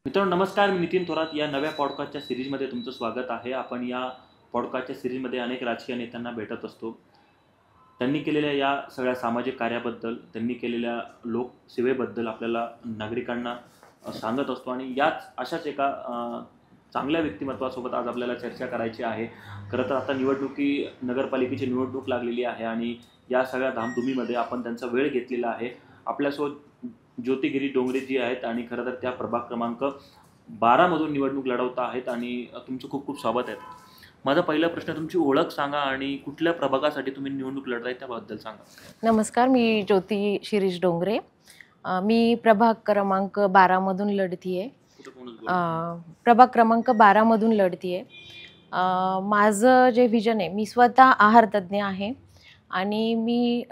मित्रांनो नमस्कार, मी नितीन थोरात. या नव्या पॉडकास्टच्या सिरीजमध्ये तुमचं स्वागत आहे. आपण या पॉडकास्टच्या सिरीजमध्ये अनेक राजकीय नेत्यांना भेटत असतो. त्यांनी केलेल्या या सगळ्या सामाजिक कार्याबद्दल, त्यांनी केलेल्या लोकसेवेबद्दल आपल्याला नागरिकांना सांगत असतो आणि अशाच एका चांगल्या व्यक्तिमत्वासोबत आज आपल्याला चर्चा करायची आहे. खरं तर आता नगरपालिकेची निवडणूक लागलेली आहे आणि या सगळ्या धामधुमीमध्ये आपण त्यांचा वेळ घेतलेला आहे. आपल्यासोबत ज्योतिगिरी डोंगरे जी आहेत आणि खरं तर त्या प्रभाग क्रमांक 12 निवडणूक लढवता आहेत आणि तुमचं खूप खूप स्वागत आहे. माझा पहिला प्रश्न, तुमची ओळख सांगा आणि कुठल्या प्रभागासाठी तुम्ही निवडणूक लढताय त्याबद्दल सांगा. नमस्कार, मी ज्योती शिरीष डोंगरे. मी प्रभाग क्रमांक 12 लढतीये. प्रभाग क्रमांक 12 लढतीये. माझं जे व्हिजन आहे, मी स्वतः आहार तज्ज्ञ आहे आणि मी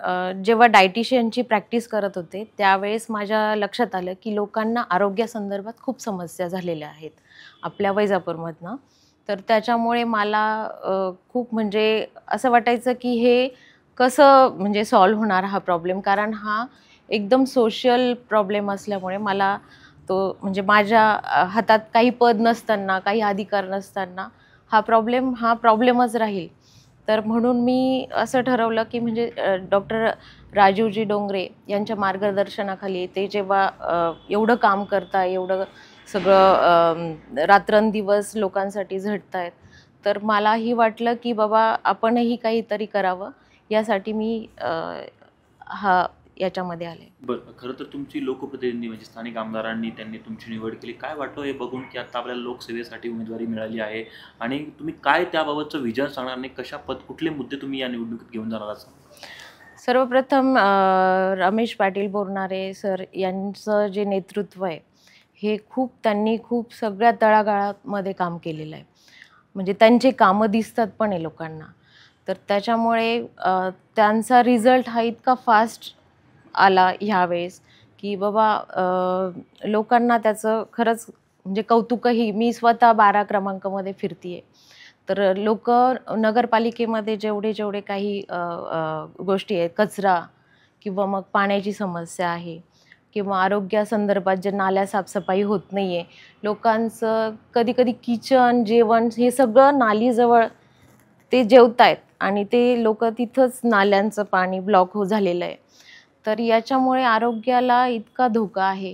जेव्हा डायटिशियनची प्रॅक्टिस करत होते त्यावेळेस माझ्या लक्षात आलं की लोकांना आरोग्यासंदर्भात खूप समस्या झालेल्या आहेत आपल्या वैजापूरमधनं. तर त्याच्यामुळे मला खूप म्हणजे असं वाटायचं की हे कसं म्हणजे सॉल्व्ह होणार हा प्रॉब्लेम, कारण हा एकदम सोशल प्रॉब्लेम असल्यामुळे मला तो म्हणजे माझ्या हातात काही पद नसताना, काही अधिकार नसताना हा प्रॉब्लेमच राहील. तर म्हणून मी असं ठरवलं की म्हणजे डॉक्टर राजीवजी डोंगरे यांच्या मार्गदर्शनाखाली ते जेव्हा एवढं काम करता, एवढं सगळं रात्रंदिवस लोकांसाठी झटतायत, तर मलाही वाटलं की बाबा आपणही काहीतरी करावं. यासाठी मी याच्यामध्ये आले. बरं, खरं तर तुमची लोकप्रतिनिधी म्हणजे स्थानिक आमदारांनी त्यांनी तुमची निवड केली. काय वाटतं हे बघून की आता आपल्याला लोकसेवेसाठी उमेदवारी मिळाली आहे आणि तुम्ही काय त्याबाबतचं विजन सांगणार आणि कुठले मुद्दे तुम्ही या निवडणुकीत घेऊन जाणार असाल? सर्वप्रथम रमेश पाटील बोरनारे सर यांचं जे नेतृत्व आहे हे त्यांनी खूप सगळ्या तळागाळामध्ये काम केलेलं आहे. म्हणजे त्यांचे कामं दिसतात पण आहे लोकांना. तर त्याच्यामुळे त्यांचा रिझल्ट हा इतका फास्ट आला ह्यावेळेस की बाबा लोकांना त्याचं खरंच म्हणजे कौतुकही. मी स्वतः 12 क्रमांकामध्ये फिरतीये, तर लोक नगरपालिकेमध्ये जेवढे काही गोष्टी आहेत, कचरा किंवा मग पाण्याची समस्या आहे किंवा आरोग्यासंदर्भात जे नाल्या साफसफाई होत नाही आहे, लोकांचं कधी किचन जेवण हे सगळं नालीजवळ ते जेवतायत आणि ते लोक तिथंच नाल्यांचं पाणी ब्लॉक झालेलं आहे. तर याच्यामुळे आरोग्याला इतका धोका आहे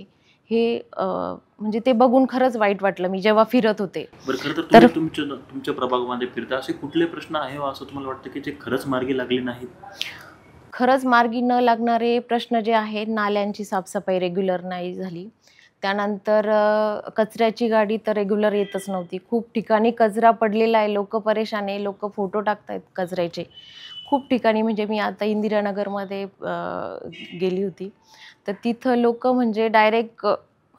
हे म्हणजे ते बघून खरंच वाईट वाटलं मी जेव्हा फिरत होते. बरं, खरं तर तुमच्या प्रभागामध्ये फिरता असे कुठले प्रश्न आहे असं तुम्हाला वाटतं की जे खरंच मार्गी लागले नाहीत? खरंच मार्गी न लागणारे प्रश्न जे आहेत, नाल्यांची साफसफाई रेग्युलर नाही झाली. त्यानंतर कचऱ्याची गाडी तर रेग्युलर येतच नव्हती. खूप ठिकाणी कचरा पडलेला आहे, लोक परेशान आहे, लोक फोटो टाकतायत कचऱ्याचे खूप ठिकाणी. म्हणजे मी आता इंदिरानगरमध्ये गेली होती, तर तिथं लोक म्हणजे डायरेक्ट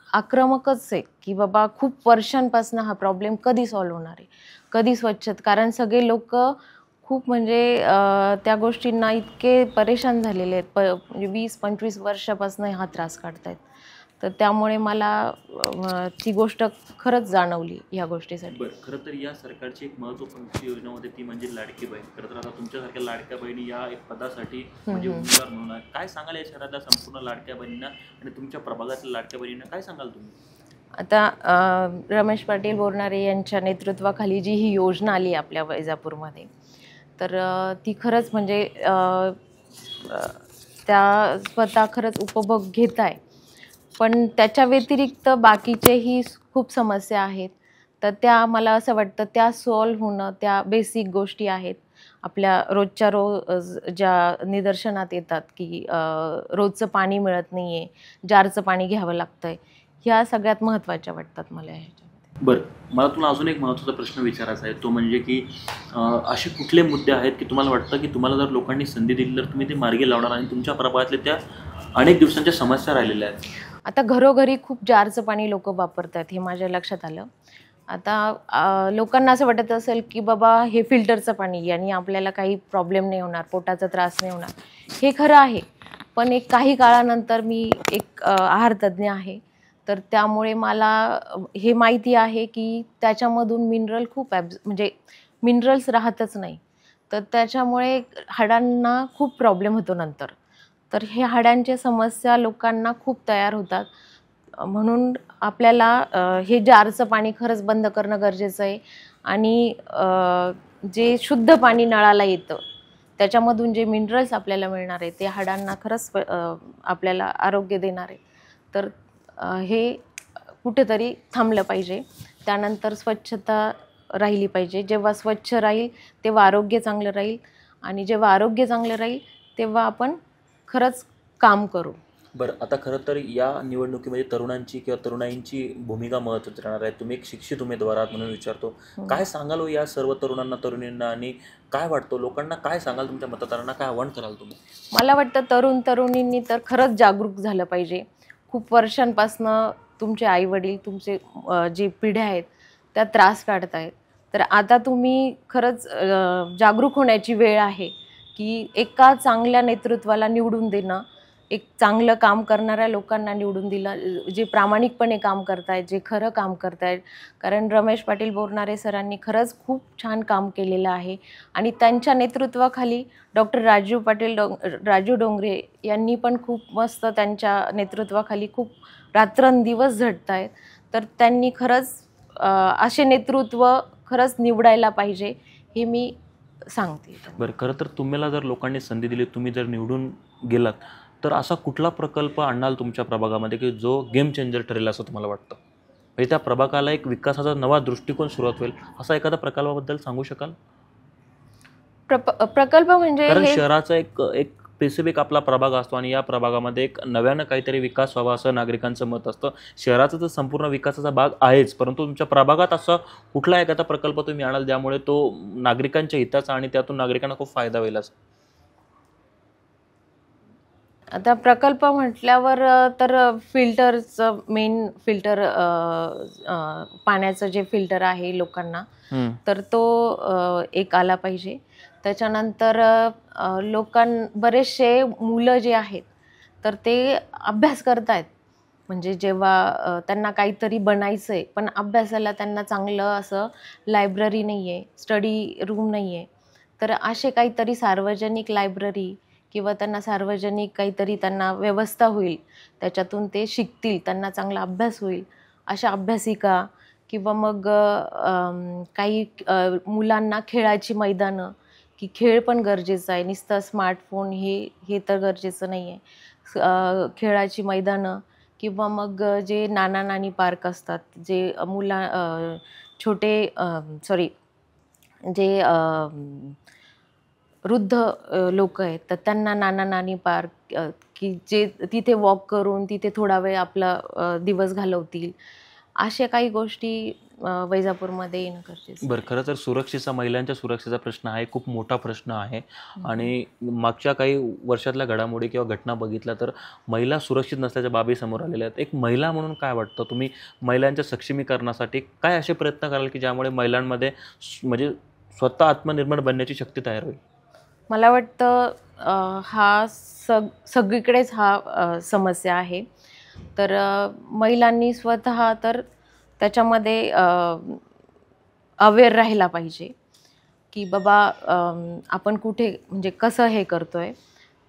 आक्रमकच आहे की बाबा खूप वर्षांपासून हा प्रॉब्लेम कधी सॉल्व्ह होणार आहे, कधी स्वच्छता. कारण सगळे लोक खूप म्हणजे त्या गोष्टींना इतके परेशान झालेले आहेत. म्हणजे 20-25 वर्षापासून हा त्रास काढतायत. तर त्यामुळे मला ती गोष्ट खरंच जाणवली या गोष्टीसाठी. बरं, खरं तर या सरकारची एक महत्त्वाकांक्षी योजना होती ती म्हणजे लाडकी बहीण. खरं तर आता तुमच्यासारख्या लाडक्या बहिणी या एक पदासाठी म्हणजे उमेदवार म्हणून काय सांगाल या शहरातल्या संपूर्ण लाडक्या बहिणींना आणि तुमच्या प्रभागातल्या लाडक्या बहिणींना काय सांगाल तुम्ही? आता रमेश पाटील बोरनारे यांच्या नेतृत्वाखाली जी ही योजना आली आपल्या वैजापूरमध्ये, तर ती खरंच म्हणजे त्या स्वतः खरंच उपभोग घेत आहे. पण त्याच्या व्यतिरिक्त बाकीचेही खूप समस्या आहेत. तर त्या मला असं वाटतं त्या सॉल्व्ह होणं, त्या बेसिक गोष्टी आहेत आपल्या रोजच्या रोज ज्या निदर्शनात येतात की रोजचं पाणी मिळत नाही आहे, जारचं पाणी घ्यावं लागतं आहे, ह्या सगळ्यात महत्त्वाच्या वाटतात मला ह्याच्यामध्ये. बरं, मला तुला अजून एक महत्त्वाचा प्रश्न विचारायचा आहे, तो म्हणजे की असे कुठले मुद्दे आहेत की तुम्हाला वाटतं की तुम्हाला जर लोकांनी संधी दिली तर तुम्ही ते मार्गी लावणार आणि तुमच्या प्रभागातल्या त्या अनेक दिवसांच्या समस्या राहिलेल्या आहेत? आता घरोघरी खूप जारचं पाणी लोक वापरतात हे माझ्या लक्षात आलं. आता लोकांना असं वाटत असेल की बाबा हे फिल्टरचं पाणी आणि आपल्याला काही प्रॉब्लेम नाही होणार, पोटाचा त्रास नाही होणार. हे खरं आहे, पण एक काही काळानंतर मी एक आहार तज्ज्ञ आहे, तर त्यामुळे मला हे माहिती आहे की त्याच्यामधून मिनरल खूप म्हणजे मिनरल्स राहतच नाही. तर त्याच्यामुळे हाडांना खूप प्रॉब्लेम होतो नंतर. तर हे हाडांच्या समस्या लोकांना खूप तयार होतात. म्हणून आपल्याला हे जारचं पाणी खरंच बंद करणं गरजेचं आहे. आणि जे शुद्ध पाणी नळाला येतं त्याच्यामधून जे मिनरल्स आपल्याला मिळणार आहे ते हाडांना खरंच आपल्याला आरोग्य देणार आहे. तर हे कुठेतरी थांबलं पाहिजे. त्यानंतर स्वच्छता राहिली पाहिजे. जेव्हा स्वच्छ राहील तेव्हा आरोग्य चांगलं राहील, आणि जेव्हा आरोग्य चांगलं राहील तेव्हा आपण खरंच काम करू. बरं, आता खरं तर या निवडणुकीमध्ये तरुणांची किंवा तरुणाईंची भूमिका महत्त्वाची राहणार आहे. तुम्ही एक शिक्षित उमेदवार आहात म्हणून विचारतो, काय सांगाल हो या सर्व तरुणांना, तरुणींना, आणि काय वाटतं लोकांना, काय सांगाल तुमच्या मतदारांना, काय आव्हान कराल तुम्ही? मला वाटतं तरुणींनी तर खरंच जागरूक झालं पाहिजे. खूप वर्षांपासनं तुमचे आईवडील, तुमचे जे पिढ्या आहेत त्या त्रास काढतायत. तर आता तुम्ही खरंच जागरूक होण्याची वेळ आहे की एका चांगल्या नेतृत्वाला निवडून देणं, एक चांगलं काम करणाऱ्या लोकांना निवडून दिलं, जे प्रामाणिकपणे काम करतायत, जे खरं काम करतायत. कारण रमेश पाटील बोरनारे सरांनी खरंच खूप छान काम केलेलं आहे, आणि त्यांच्या नेतृत्वाखाली डॉक्टर राजू डोंगरे यांनी पण खूप मस्त त्यांच्या नेतृत्वाखाली खूप रात्रंदिवस झटतायत. तर त्यांनी खरंच असे नेतृत्व खरंच निवडायला पाहिजे हे मी सांगते. बरं, खरं तर तुम्हाला जर लोकांनी संधी दिली, तुम्ही जर निवडून गेलात, तर असा कुठला प्रकल्प आणाल तुमच्या प्रभागामध्ये की जो गेम चेंजर ठरेल असं तुम्हाला वाटतं? म्हणजे त्या प्रभागाला एक विकासाचा नवा दृष्टिकोन सुरुवात होईल, असा एखादा प्रकल्पाबद्दल सांगू शकाल? प्रकल्प म्हणजे कारण शहराचा एक एक स्पेसिफिक आपला प्रभाग असतो, आणि या प्रभागामध्ये एक नव्यानं काहीतरी विकास व्हावा असं नागरिकांचं मत असतं. शहराचा तर संपूर्ण विकासाचा भाग आहेच, परंतु तुमच्या प्रभागात असा कुठला एखादा प्रकल्प तुम्ही आणाल ज्यामुळे तो नागरिकांच्या हिताचा आणि त्यातून नागरिकांना खूप फायदा होईल असं? आता प्रकल्प म्हटल्यावर तर फिल्टरचं, मेन फिल्टर, पाण्याचं जे फिल्टर आहे लोकांना, तर तो एक आला पाहिजे. त्याच्यानंतर बरेचसे मुलं जे आहेत तर ते अभ्यास करतायत. म्हणजे जेव्हा त्यांना काहीतरी बनायचं आहे, पण अभ्यासाला त्यांना चांगलं असं लायब्ररी नाही आहे, स्टडी रूम नाही आहे. तर असे काहीतरी सार्वजनिक लायब्ररी किंवा त्यांना सार्वजनिक काहीतरी त्यांना व्यवस्था होईल, त्याच्यातून ते शिकतील, त्यांना चांगला अभ्यास होईल, अशा अभ्यासिका. किंवा मग काही मुलांना खेळाची मैदानं, की खेळ पण गरजेचं आहे, नुसतं स्मार्टफोन हे तर गरजेचं नाही आहे. खेळाची मैदानं, किंवा मग जे नाना नानी पार्क असतात, जे छोटे जे वृद्ध लोक आहेत तर त्यांना नाना नानी पार्क, की जे तिथे वॉक करून तिथे थोडा वेळ आपला दिवस घालवतील, अशा काही गोष्टी वैजापूरमध्ये येणं गरजेचं. बरं, खरं तर महिलांच्या सुरक्षेचा प्रश्न हा खूप मोठा प्रश्न आहे, आणि मागच्या काही वर्षातल्या घडामोडी किंवा घटना बघितल्या तर महिला सुरक्षित नसल्याच्या बाबी समोर आलेल्या आहेत. एक महिला म्हणून काय वाटतं, तुम्ही महिलांच्या सक्षमीकरणासाठी काय असे प्रयत्न कराल की ज्यामुळे महिलांमध्ये म्हणजे स्वतः आत्मनिर्भर बनण्याची शक्ती तयार होईल? मला वाटतं हा सगळीकडेच हा समस्या आहे. तर महिलांनी स्वतः तर त्याच्यामध्ये अवेअर राहायला पाहिजे की बाबा आपण कुठे, म्हणजे कसं हे करतोय.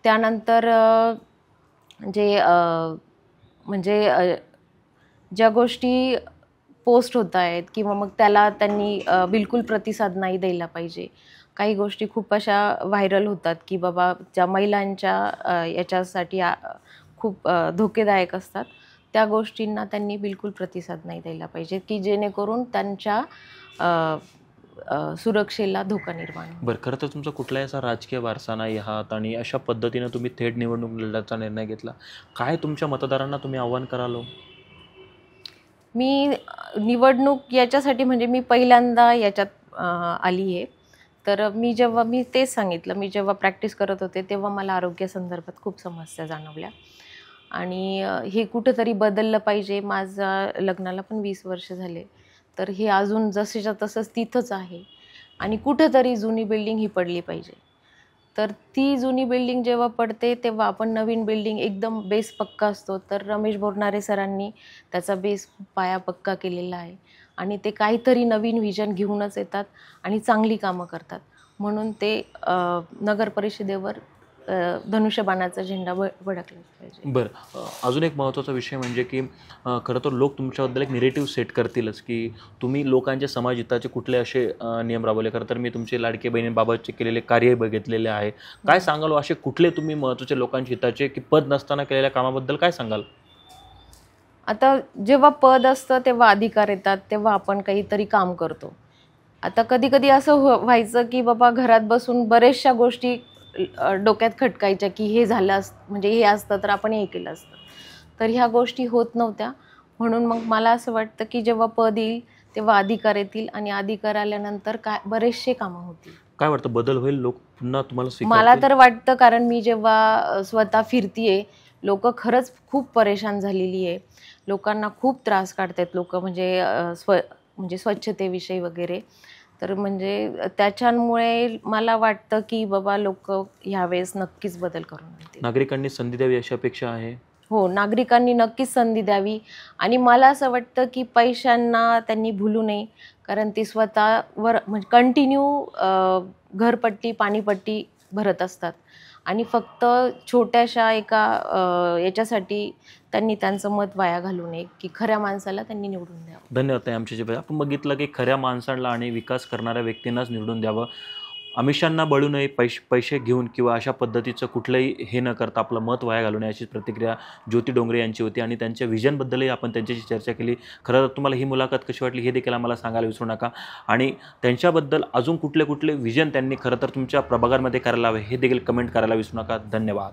त्यानंतर म्हणजे ज्या गोष्टी पोस्ट होत आहेत किंवा मग त्याला त्यांनी बिलकुल प्रतिसाद नाही द्यायला पाहिजे. काही गोष्टी खूप अशा व्हायरल होतात की बाबा ज्या महिलांच्या याच्यासाठी खूप धोकेदायक असतात, त्या गोष्टींना त्यांनी बिलकुल प्रतिसाद नाही द्यायला पाहिजे, की जेणेकरून त्यांच्या सुरक्षेला धोका निर्माण. बरं, खरं तर तुमचा कुठलाही असा राजकीय वारसा नाही आहात, आणि अशा पद्धतीनं तुम्ही थेट निवडणूक लढण्याचा निर्णय घेतला. काय तुमच्या मतदारांना तुम्ही आव्हान कराल? मी निवडणूक याच्यासाठी, म्हणजे मी पहिल्यांदा याच्यात आली आहे. तर मी तेच सांगितलं, मी जेव्हा प्रॅक्टिस करत होते तेव्हा मला आरोग्यासंदर्भात खूप समस्या जाणवल्या, आणि हे कुठंतरी बदललं पाहिजे. माझ्या लग्नाला पण 20 वर्ष झाले, तर हे अजून जसेच्या तसंच तिथंच आहे, आणि कुठंतरी जुनी बिल्डिंग ही पडली पाहिजे. तर ती जुनी बिल्डिंग जेव्हा पडते तेव्हा आपण नवीन बिल्डिंग, एकदम बेस पक्का असतो, तर रमेश बोरनारे सरांनी त्याचा बेस पाया पक्का केलेला आहे, आणि ते काहीतरी नवीन व्हिजन घेऊनच येतात आणि चांगली कामं करतात. म्हणून ते नगर परिषदेवर धनुष्यबाणाचा झेंडा भडकला पाहिजे. बरं, अजून एक महत्त्वाचा विषय म्हणजे की खरं तर लोक तुमच्याबद्दल एक निरेटिव्ह सेट करतीलच की तुम्ही लोकांच्या समाजहिताचे कुठले असे नियम राबवले. खरं तर मी तुमचे लाडके बहिणींबाबतचे केलेले कार्य बघितलेले आहे. काय सांगाल असे कुठले तुम्ही महत्त्वाचे लोकांच्या हिताचे की पद नसताना केलेल्या कामाबद्दल काय सांगाल? आता जेव्हा पद असतं तेव्हा अधिकार येतात, तेव्हा आपण काहीतरी काम करतो. आता कधी कधी असं व्हायचं की बाबा घरात बसून बऱ्याचशा गोष्टी डोक्यात खटकायच्या की हे झालं म्हणजे हे असतं तर आपण हे केलं असतं. तर ह्या गोष्टी होत नव्हत्या. म्हणून मग मला असं वाटतं की जेव्हा पद येईल तेव्हा अधिकार येतील आणि अधिकार आल्यानंतर काय बरेचसे कामं होतील. काय वाटतं, बदल होईल? लोक पुन्हा तुम्हाला मला स्वीकारतील? तर वाटतं, कारण मी जेव्हा स्वतः फिरतीये, लोक खरंच खूप परेशान झालेली आहे. लोकांना खूप त्रास काढतात लोक, म्हणजे स्वच्छतेविषयी वगैरे. तर म्हणजे त्याच्यामुळे मला वाटतं की बाबा लोक ह्यावेळेस नक्कीच बदल करून आणतील. नागरिकांनी संधी द्यावी अशी अपेक्षा आहे. हो, नागरिकांनी नक्कीच संधी द्यावी. आणि मला असं वाटतं की पैशांना त्यांनी भुलू नये, कारण ते स्वतःवर म्हणजे कंटिन्यू घरपट्टी पाणीपट्टी भरत असतात आणि फक्त छोट्याशा एका याच्यासाठी त्यांनी त्यांचं मत वाया घालू नये, की खऱ्या माणसाला त्यांनी निवडून द्यावं. धन्यवाद ताई. आमचे जे आपण बघितलं की खऱ्या माणसांना आणि विकास करणाऱ्या व्यक्तींनाच निवडून द्यावं. आमिषांना बळू नये, पैसे घेऊन किंवा अशा पद्धतीचं कुठलंही हे न करता आपलं मत वाया घालू नये, अशी प्रतिक्रिया ज्योती डोंगरे यांची होती. आणि त्यांच्या व्हिजनबद्दलही आपण त्यांच्याशी चर्चा केली. खरं तर तुम्हाला ही मुलाखत कशी वाटली हे देखील आम्हाला सांगायला विसरू नका. आणि त्यांच्याबद्दल अजून कुठले कुठले व्हिजन त्यांनी खरं तर तुमच्या प्रभागांमध्ये करायला हवे हे देखील कमेंट करायला विसरू नका. धन्यवाद.